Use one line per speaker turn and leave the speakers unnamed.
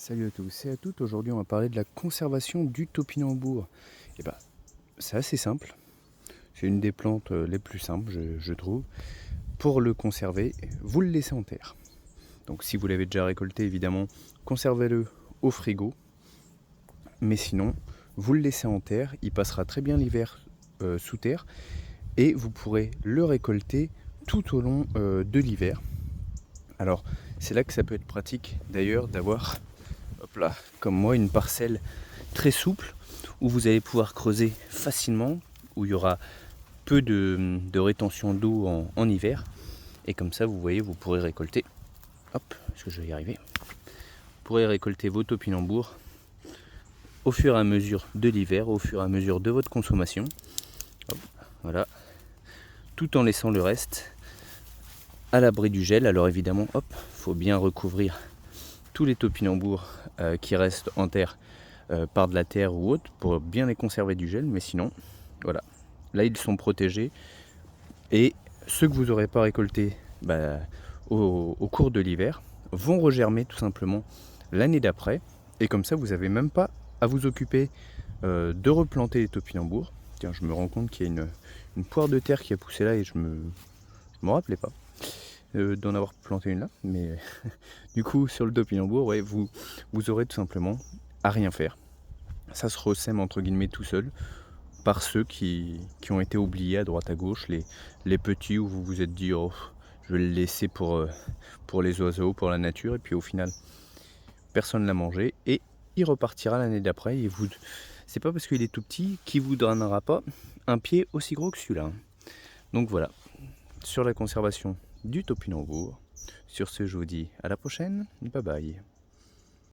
Salut à tous et à toutes, aujourd'hui on va parler de la conservation du topinambour. Et bah, c'est assez simple, c'est une des plantes les plus simples je trouve. Pour le conserver, vous le laissez en terre. Donc si vous l'avez déjà récolté évidemment, conservez-le au frigo. Mais sinon, vous le laissez en terre, il passera très bien l'hiver sous terre. Et vous pourrez le récolter tout au long de l'hiver. Alors c'est là que ça peut être pratique d'ailleurs d'avoir, hop là, comme moi, une parcelle très souple où vous allez pouvoir creuser facilement, où il y aura peu de rétention d'eau en hiver. Et comme ça, vous voyez, vous pourrez récolter, hop, est-ce que je vais y arriver? Vous pourrez récolter vos topinambours au fur et à mesure de l'hiver, au fur et à mesure de votre consommation. Hop, voilà, tout en laissant le reste à l'abri du gel. Alors évidemment, hop, faut bien recouvrir tous les topinambours qui restent en terre par de la terre ou autre pour bien les conserver du gel, mais sinon, voilà, là ils sont protégés et ceux que vous n'aurez pas récoltés au cours de l'hiver vont regermer tout simplement l'année d'après, et comme ça vous n'avez même pas à vous occuper de replanter les topinambours. Tiens, je me rends compte qu'il y a une poire de terre qui a poussé là et je me rappelais pas d'en avoir planté une là, mais du coup sur le topinambour, ouais, vous aurez tout simplement à rien faire. Ça se ressème entre guillemets tout seul par ceux qui ont été oubliés à droite à gauche, les petits où vous vous êtes dit oh, je vais le laisser pour les oiseaux, pour la nature, et puis au final personne ne l'a mangé et il repartira l'année d'après. Et vous, c'est pas parce qu'il est tout petit qu'il vous donnera pas un pied aussi gros que celui-là. Donc voilà, sur la conservation du topinambour. Sur ce, je vous dis à la prochaine, bye bye.